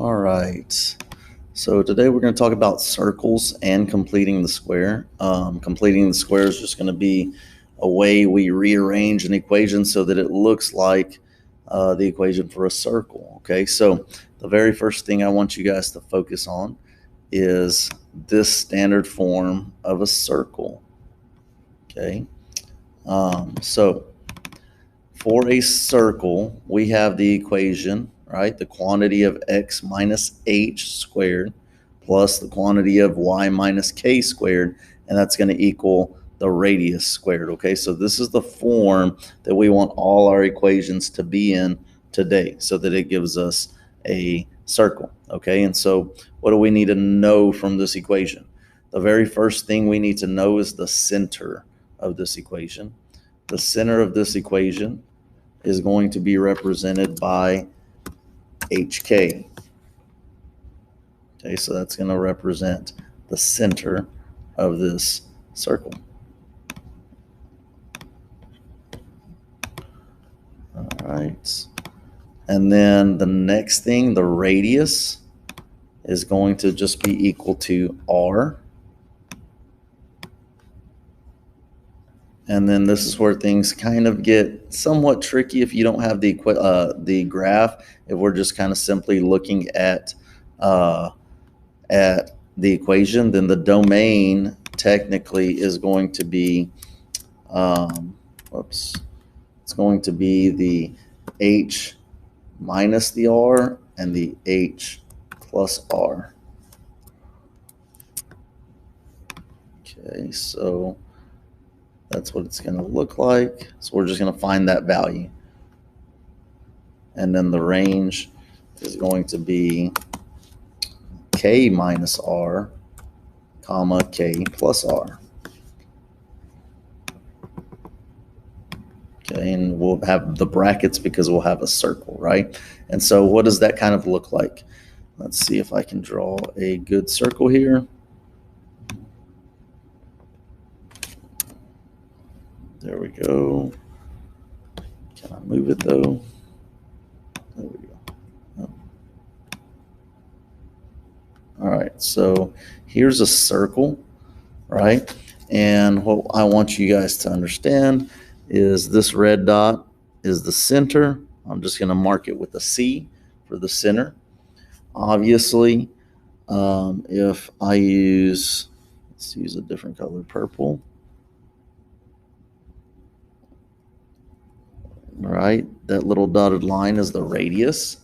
All right. So today we're going to talk about circles and completing the square. Completing the square is just going to be a way we rearrange an equation so that it looks like the equation for a circle. Okay, so the very first thing I want you guys to focus on is this standard form of a circle. Okay, so for a circle, we have the equation, right? The quantity of x minus h squared plus the quantity of y minus k squared, and that's going to equal the radius squared, okay? So this is the form that we want all our equations to be in today so that it gives us a circle, okay? And so what do we need to know from this equation? The very first thing we need to know is the center of this equation. The center of this equation is going to be represented by HK. Okay, so that's going to represent the center of this circle. All right. And then the next thing, the radius, is going to just be equal to R. And then this is where things kind of get somewhat tricky if you don't have the graph. If we're just kind of simply looking at the equation, then the domain technically is going to be, it's going to be the h minus the r and the h plus r. Okay, so that's what it's going to look like. So we're just going to find that value. And then the range is going to be k minus r, comma, k plus r. Okay, and we'll have the brackets because we'll have a circle, right? And so what does that kind of look like? Let's see if I can draw a good circle here. There we go. Can I move it though? There we go. Oh. All right, so here's a circle, right? And what I want you guys to understand is this red dot is the center. I'm just going to mark it with a C for the center. Obviously, if I use, let's use a different color, purple. All right, that little dotted line is the radius.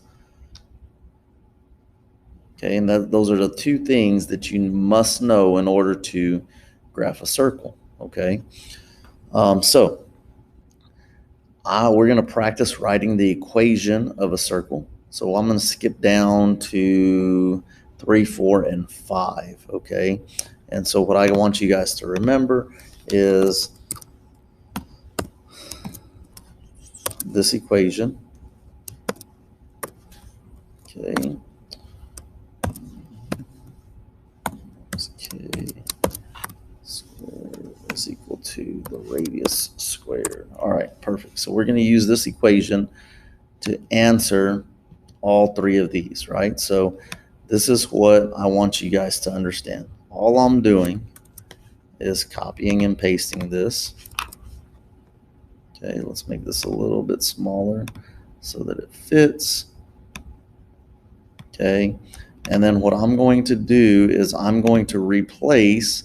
Okay, and those are the two things that you must know in order to graph a circle. Okay, so we're going to practice writing the equation of a circle. So I'm going to skip down to 3, 4, and 5. Okay, and so what I want you guys to remember is this equation. Okay. K squared is equal to the radius squared. All right, perfect. So we're going to use this equation to answer all three of these, right? So this is what I want you guys to understand. All I'm doing is copying and pasting this. Okay, let's make this a little bit smaller so that it fits. Okay, and then what I'm going to do is I'm going to replace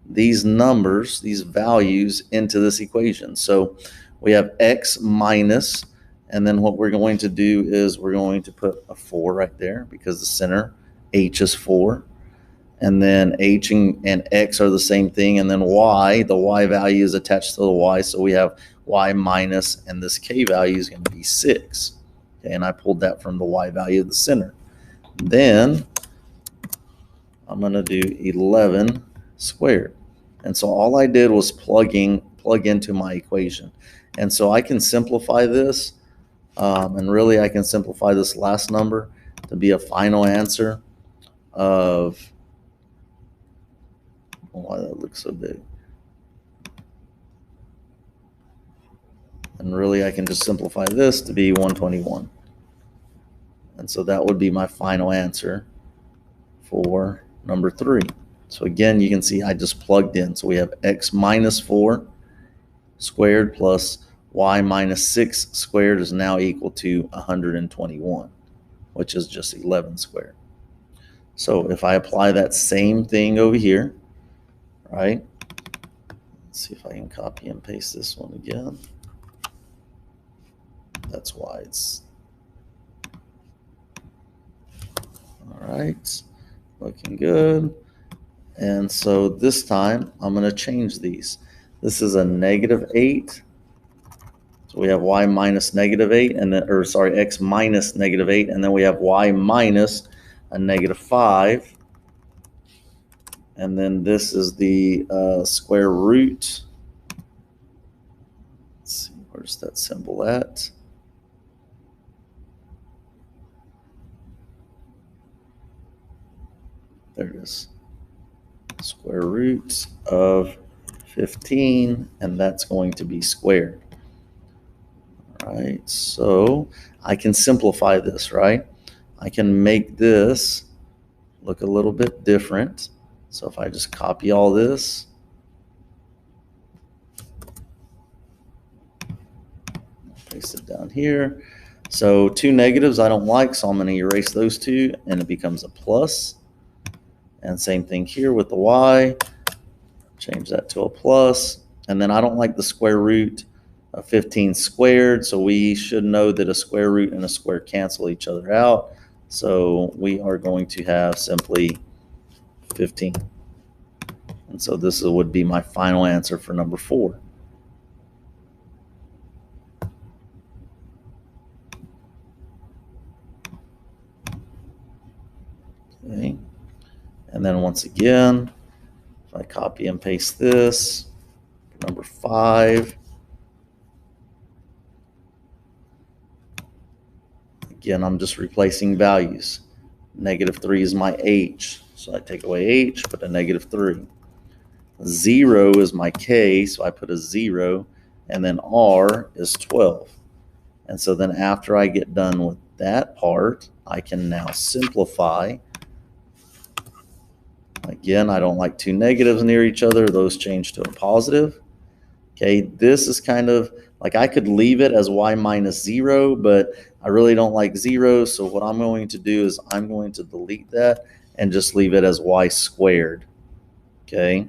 these numbers, these values, into this equation. So we have x minus, and then what we're going to do is we're going to put a 4 right there because the center, h is 4. And then h and x are the same thing, and then y, the y value is attached to the y, so we have y minus, and this k value is going to be 6. Okay, and I pulled that from the y value of the center. Then I'm going to do 11 squared. And so all I did was plug into my equation. And so I can simplify this, and really I can simplify this last number to be a final answer of, why that looks so big. And really I can just simplify this to be 121. And so that would be my final answer for number 3. So again, you can see I just plugged in. So we have x minus 4 squared plus y minus 6 squared is now equal to 121, which is just 11 squared. So if I apply that same thing over here, right? Let's see if I can copy and paste this one again. That's why it's all right. Looking good. And so this time I'm going to change these. This is a -8. So we have y minus -8, and then, or sorry, x minus -8, and then we have y minus a -5. And then this is the square root. Let's see, where's that symbol at? There it is. Square root of 15, and that's going to be squared. All right, so I can simplify this, right? I can make this look a little bit different. So if I just copy all this, paste it down here. So 2 negatives I don't like, so I'm going to erase those 2, and it becomes a plus. And same thing here with the y. Change that to a plus. And then I don't like the square root of 15 squared, so we should know that a square root and a square cancel each other out. So we are going to have simply 15. And so this would be my final answer for number 4. Okay. And then once again, if I copy and paste this, number 5, again, I'm just replacing values. -3 is my h, so I take away h, put a -3. 0 is my k, so I put a 0, and then r is 12. And so then after I get done with that part, I can now simplify. Again, I don't like 2 negatives near each other. Those change to a positive. Okay, this is kind of like I could leave it as y minus 0, but I really don't like 0. So what I'm going to do is I'm going to delete that and just leave it as y squared. Okay,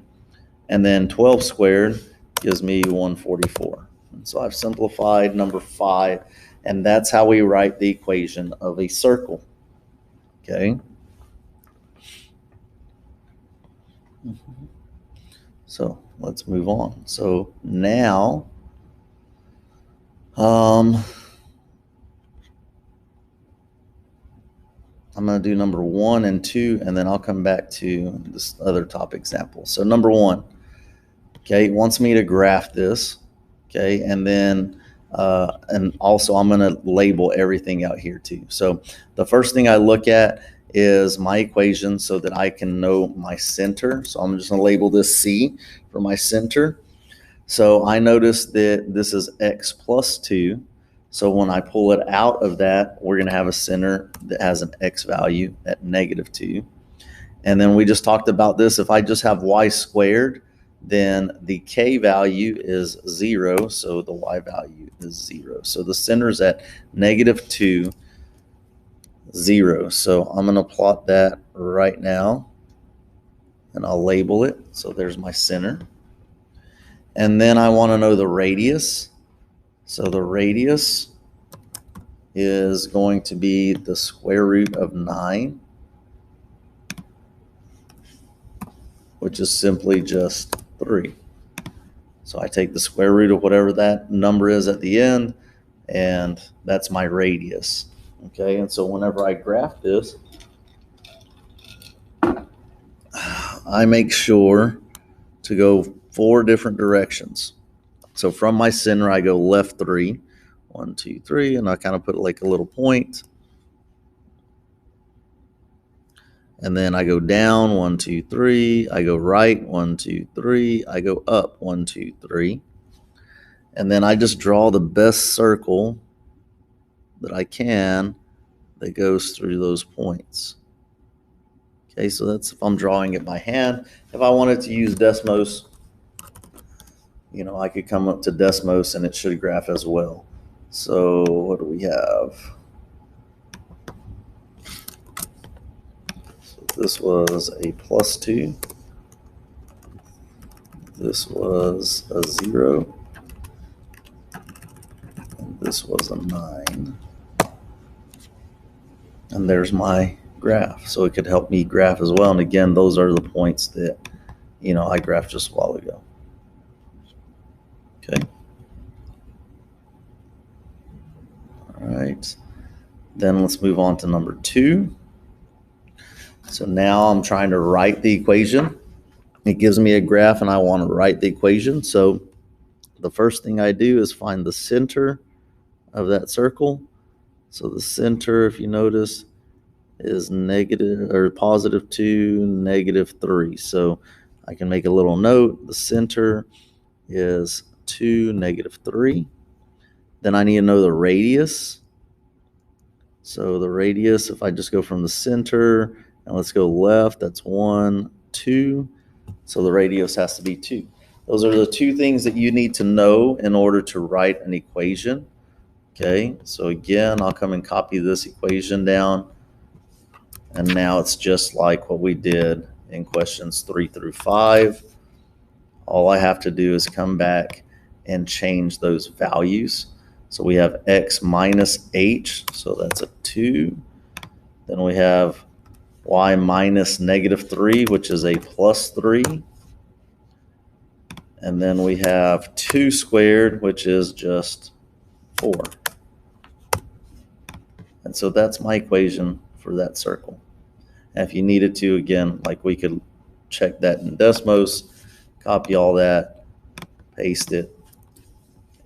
and then 12 squared gives me 144. And so I've simplified number 5, and that's how we write the equation of a circle. Okay. So let's move on. So now, I'm going to do number 1 and 2, and then I'll come back to this other top example. So number 1, okay, it wants me to graph this, okay, and then and also I'm going to label everything out here too. So the first thing I look at is my equation so that I can know my center. So I'm just going to label this C for my center. So I notice that this is x plus 2. So when I pull it out of that, we're going to have a center that has an x value at -2. And then we just talked about this. If I just have y squared, then the k value is 0. So the y value is 0. So the center is at -2, 0. So I'm going to plot that right now, and I'll label it. So there's my center. And then I want to know the radius. So the radius is going to be the square root of 9, which is simply just 3. So I take the square root of whatever that number is at the end, and that's my radius. Okay, and so whenever I graph this, I make sure to go 4 different directions. So from my center, I go left 3, 1, 2, 3, and I kind of put like a little point. And then I go down 1, 2, 3. I go right 1, 2, 3. I go up 1, 2, 3. And then I just draw the best circle that I can that goes through those points. Okay, so that's if I'm drawing it by hand. If I wanted to use Desmos, I could come up to Desmos and it should graph as well. So what do we have? So this was a +2. This was a 0. And this was a 9. And there's my graph. So it could help me graph as well. And again, those are the points that, I graphed just a while ago. Okay. All right. Then let's move on to number 2. So now I'm trying to write the equation. It gives me a graph and I want to write the equation. So the first thing I do is find the center of that circle. So the center, if you notice, is negative or +2, -3. So I can make a little note. The center is 2, -3. Then I need to know the radius. So the radius, if I just go from the center and let's go left, that's 1, 2. So the radius has to be 2. Those are the 2 things that you need to know in order to write an equation. Okay, so again, I'll come and copy this equation down. And now it's just like what we did in questions 3 through 5. All I have to do is come back and change those values. So we have x minus h, so that's a 2. Then we have y minus -3, which is a +3. And then we have 2 squared, which is just 4. And so that's my equation for that circle. And if you needed to, again, like we could check that in Desmos, copy all that, paste it,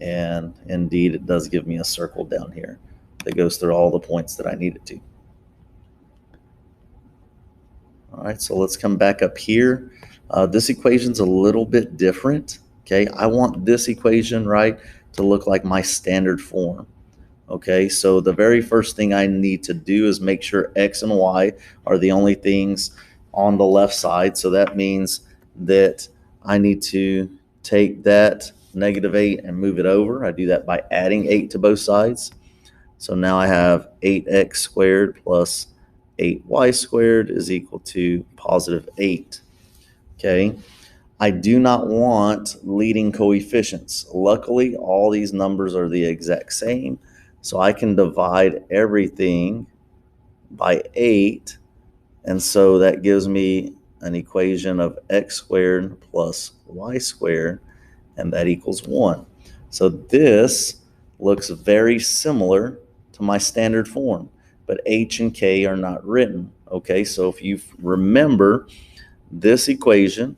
and indeed it does give me a circle down here that goes through all the points that I needed to. All right, so let's come back up here. This equation's a little bit different. Okay, I want this equation, right, to look like my standard form. Okay, so the very first thing I need to do is make sure x and y are the only things on the left side. So that means that I need to take that -8 and move it over. I do that by adding 8 to both sides. So now I have 8x squared plus 8y squared is equal to +8. Okay, I do not want leading coefficients. Luckily, all these numbers are the exact same. So I can divide everything by 8. And so that gives me an equation of x squared plus y squared, and that equals 1. So this looks very similar to my standard form, but h and k are not written. Okay, so if you remember, this equation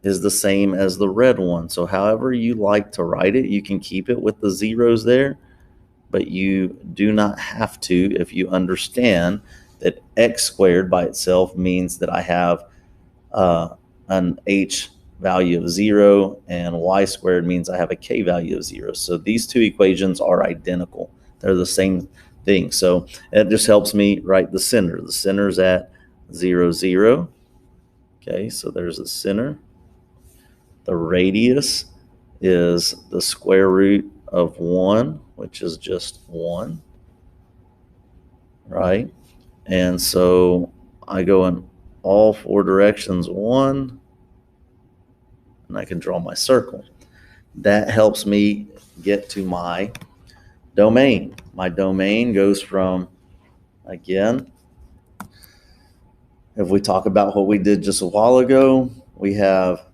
is the same as the red one. So however you like to write it, you can keep it with the zeros there, but you do not have to if you understand that x squared by itself means that I have an h value of 0 and y squared means I have a k value of 0. So these 2 equations are identical. They're the same thing. So it just helps me write the center. The center's at 0, 0. Okay, so there's the center. The radius is the square root of 1, which is just 1, right? And so I go in all 4 directions 1, and I can draw my circle. That helps me get to my domain. My domain goes from, again, if we talk about what we did just a while ago, we have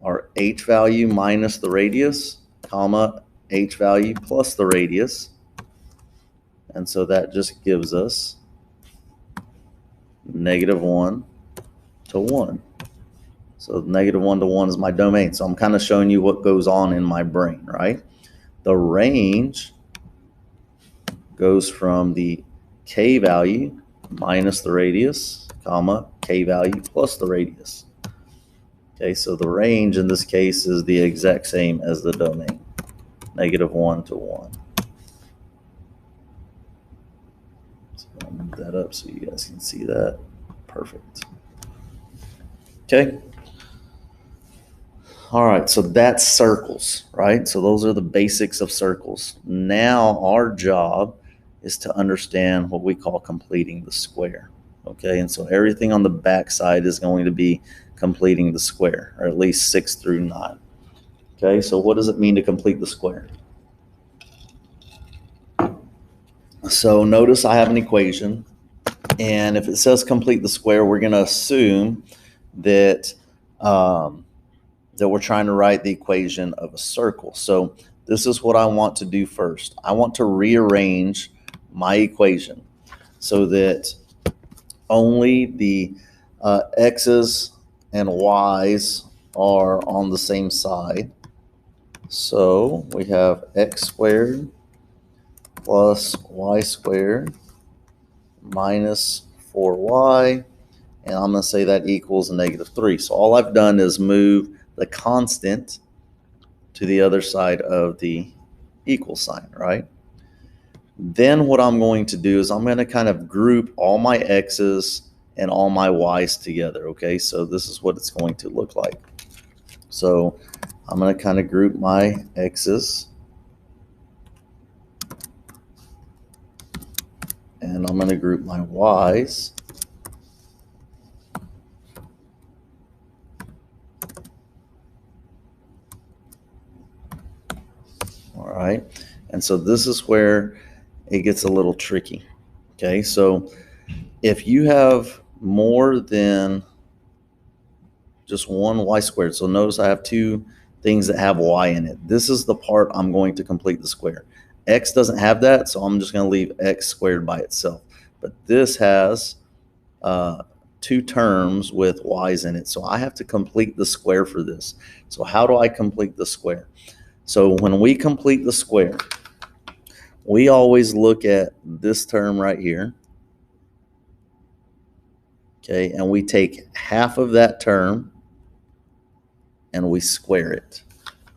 our h value minus the radius, comma, h value plus the radius. And so that just gives us -1 to 1. So -1 to 1 is my domain. So I'm kind of showing you what goes on in my brain, right? The range goes from the k value minus the radius, comma, k value plus the radius. Okay, so the range in this case is the exact same as the domain, -1 to 1. that up so you guys can see that. Perfect. Okay. All right, so that's circles, right? So those are the basics of circles. Now our job is to understand what we call completing the square. Okay, and so everything on the back side is going to be completing the square, or at least 6 through 9. Okay, so what does it mean to complete the square? So notice I have an equation, and if it says complete the square, we're going to assume that that we're trying to write the equation of a circle. So this is what I want to do first. I want to rearrange my equation so that only the x's and y's are on the same side. So we have x squared plus y squared minus 4y, and I'm going to say that equals -3. So all I've done is move the constant to the other side of the equal sign, right? Then what I'm going to do is I'm going to kind of group all my x's and all my y's together, okay? So this is what it's going to look like. So I'm going to kind of group my x's, and I'm going to group my y's. All right, and so this is where it gets a little tricky. Okay, so if you have more than just one y squared, so notice I have two things that have y in it. This is the part I'm going to complete the square. X doesn't have that, so I'm just going to leave x squared by itself. But this has two terms with y's in it, so I have to complete the square for this. So how do I complete the square? So when we complete the square, we always look at this term right here, okay, and we take half of that term and we square it.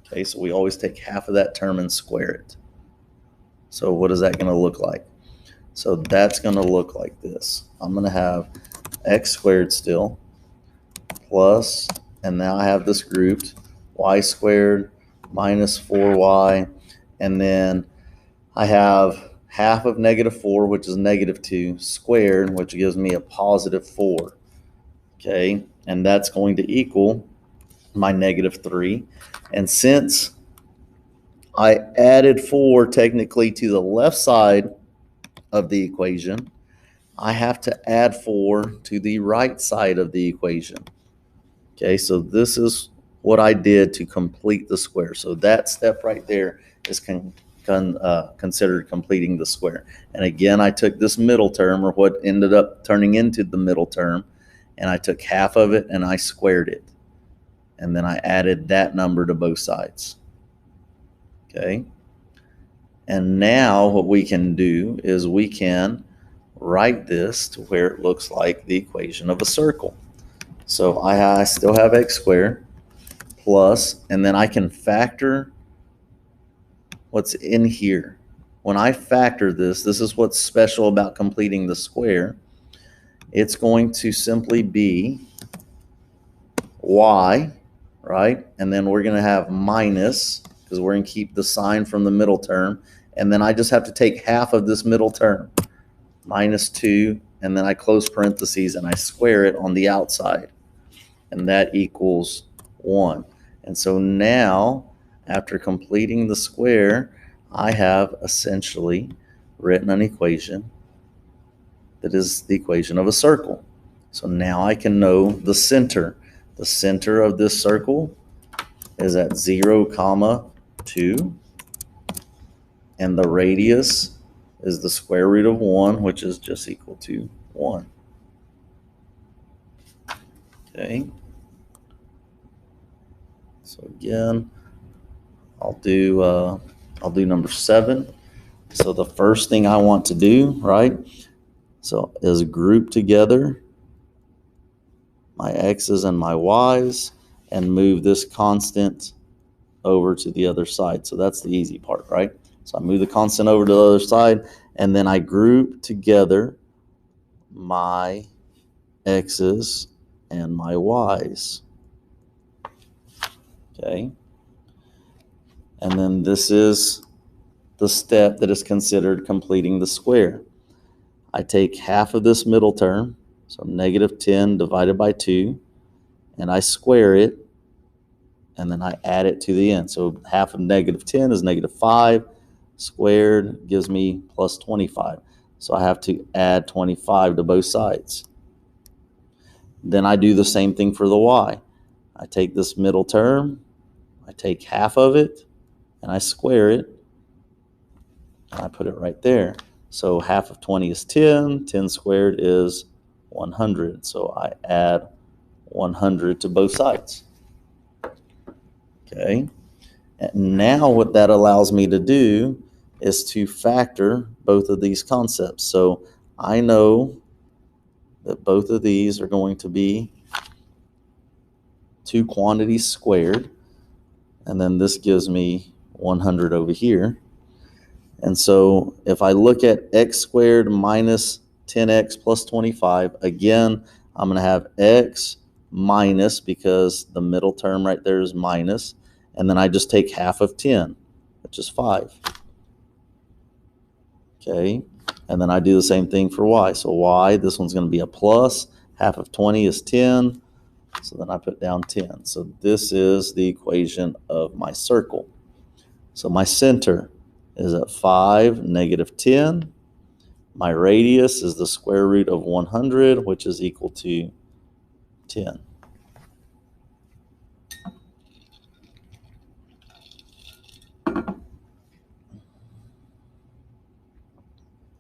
Okay, so we always take half of that term and square it. So what is that going to look like? So that's going to look like this. I'm going to have x squared still plus, and now I have this grouped, y squared minus 4y, and then I have half of -4, which is -2, squared, which gives me a +4. Okay, and that's going to equal my -3. And since I added 4 technically to the left side of the equation, I have to add 4 to the right side of the equation. Okay, so this is what I did to complete the square. So that step right there is considered completing the square. And again, I took this middle term, or what ended up turning into the middle term, and I took half of it and I squared it. And then I added that number to both sides. Okay. And now what we can do is we can write this to where it looks like the equation of a circle. So I still have x squared plus, and then I can factor what's in here. When I factor this is what's special about completing the square. It's going to simply be y, right? And then we're going to have minus, because we're going to keep the sign from the middle term. And then I just have to take half of this middle term, -2, and then I close parentheses and I square it on the outside. And that equals 1. And so now, after completing the square, I have essentially written an equation that is the equation of a circle. So now I can know the center. The center of this circle is at 0, 2, and the radius is the square root of 1, which is just equal to 1. Okay. So again, I'll do number 7. So the first thing I want to do, right, so is group together my x's and my y's and move this constant over to the other side. So that's the easy part, right? So I move the constant over to the other side, and then I group together my x's and my y's. Okay. And then this is the step that is considered completing the square. I take half of this middle term, so negative 10 divided by 2, and I square it, and then I add it to the end. So half of negative 10 is negative 5, squared gives me plus 25. So I have to add 25 to both sides. Then I do the same thing for the y. I take this middle term, I take half of it, and I square it, and I put it right there. So half of 20 is 10. 10 squared is 100. So I add 100 to both sides. Okay. And now what that allows me to do is to factor both of these concepts. So I know that both of these are going to be two quantities squared. And then this gives me 100 over here. And so if I look at x squared minus 10x plus 25, again, I'm going to have x minus, because the middle term right there is minus, and then I just take half of 10, which is 5. Okay, and then I do the same thing for y. So y, this one's going to be a plus, half of 20 is 10, so then I put down 10. So this is the equation of my circle. So my center is at 5, negative 10. My radius is the square root of 100, which is equal to 10.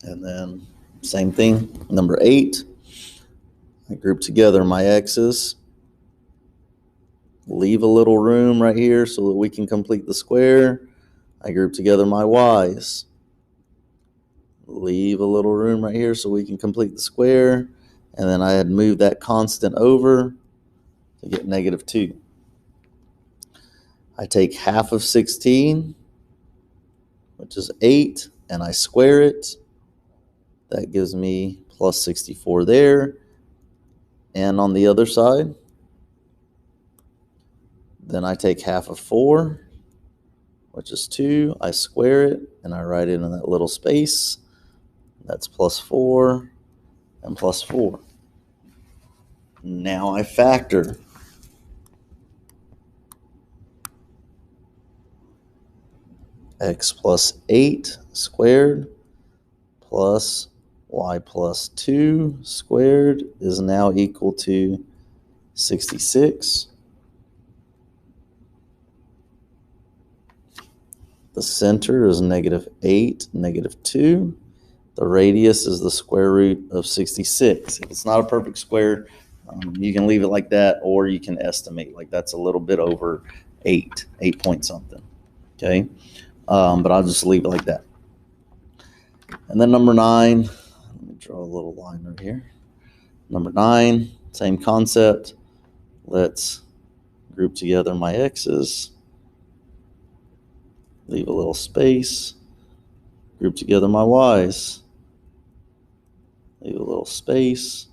And then same thing, number 8. I group together my x's. Leave a little room right here so that we can complete the square. I group together my y's. Leave a little room right here so we can complete the square. And then I had moved that constant over to get negative 2. I take half of 16, which is 8, and I square it. That gives me plus 64 there. And on the other side, then I take half of 4, which is 2. I square it, and I write it in that little space. That's plus 4 and plus 4. Now I factor. X plus 8 squared plus y plus 2 squared is now equal to 66. The center is negative 8, negative 2. The radius is the square root of 66. If it's not a perfect square, you can leave it like that, or you can estimate like that's a little bit over 8 point something. Okay, but I'll just leave it like that. And then number 9, let me draw a little line right here. Number 9, same concept. Let's group together my x's. Leave a little space. Group together my y's. Leave a little space.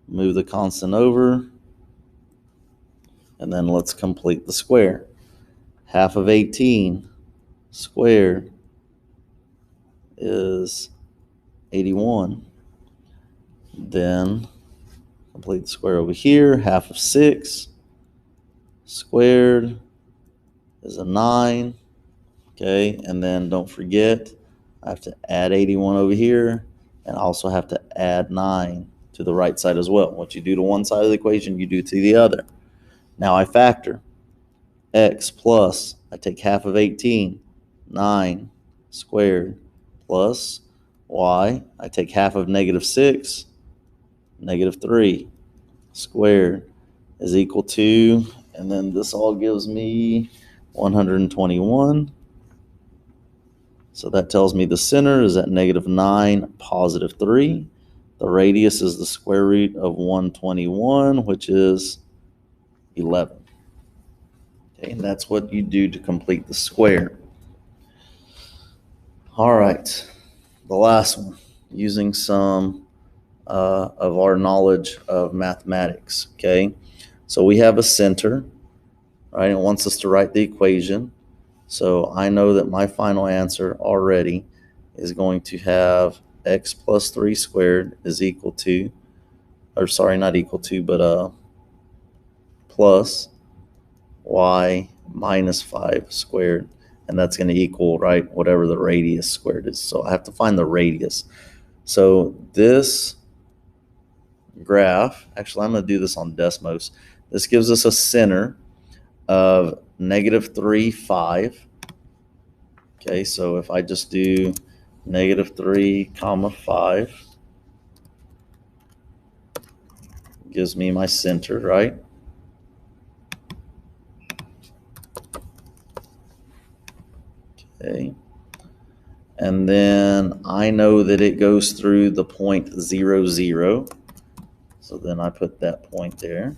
Move the constant over. And then let's complete the square. Half of 18 squared is 81. Then complete the square over here. Half of 6 squared is a 9. Okay, and then don't forget, I have to add 81 over here, and I also have to add 9 to the right side as well. What you do to one side of the equation, you do to the other. Now I factor. X plus, I take half of 18, 9 squared, plus y, I take half of negative 6, negative 3 squared is equal to, and then this all gives me 121. So that tells me the center is at negative 9, positive 3. The radius is the square root of 121, which is 11. Okay, and that's what you do to complete the square. All right, the last one, using some of our knowledge of mathematics, okay? So we have a center, right? It wants us to write the equation. So I know that my final answer already is going to have x plus 3 squared is equal to, or sorry, not equal to, but plus y minus 5 squared. And that's going to equal, right, whatever the radius squared is. So I have to find the radius. So this graph, actually I'm going to do this on Desmos. This gives us a center of -3, 5. Okay, so if I just do -3, 5, gives me my center, right? Okay. And then I know that it goes through the point 0, 0. So then I put that point there.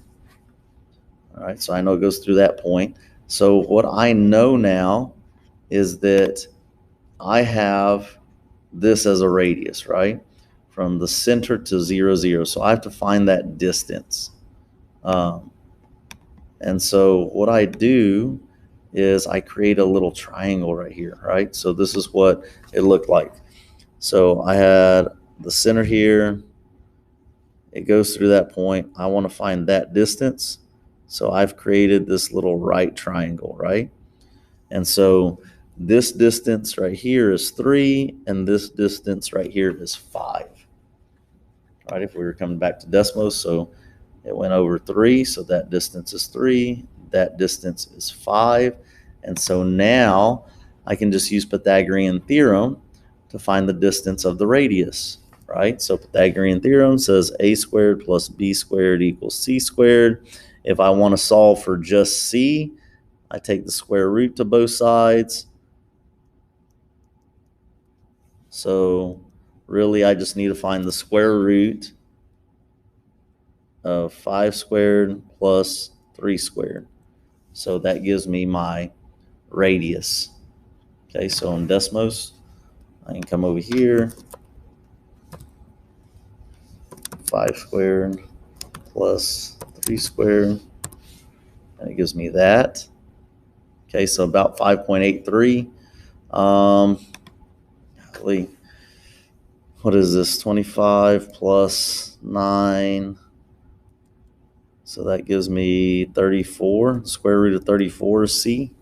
All right, so I know it goes through that point. So what I know now is that I have this as a radius, right? From the center to 0, 0. So I have to find that distance. And so what I do is I create a little triangle right here, right? So this is what it looked like. So I had the center here. It goes through that point. I want to find that distance. So I've created this little right triangle, right? And so this distance right here is 3, and this distance right here is 5. Right, if we were coming back to Desmos, so it went over 3, so that distance is 3, that distance is 5. And so now I can just use Pythagorean theorem to find the distance of the radius, right? So Pythagorean theorem says a squared plus b squared equals c squared. If I want to solve for just c, I take the square root to both sides. So really I just need to find the square root of 5 squared plus 3 squared. So that gives me my radius. Okay, so in Desmos, I can come over here, 5 squared plus 3 squared, and it gives me that. Okay, so about 5.83. What is this? 25 plus 9. So that gives me 34. Square root of 34 is C.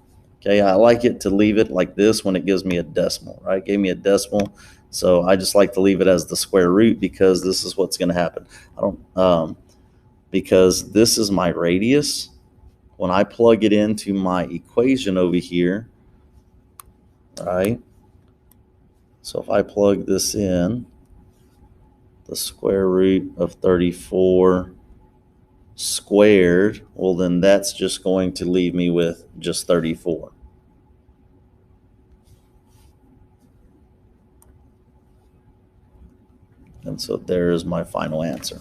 Okay, I like it to leave it like this when it gives me a decimal, right? It gave me a decimal, so I just like to leave it as the square root because this is what's going to happen. Because this is my radius. When I plug it into my equation over here, right? So if I plug this in, the square root of 34 squared, well then that's just going to leave me with just 34. And so there is my final answer.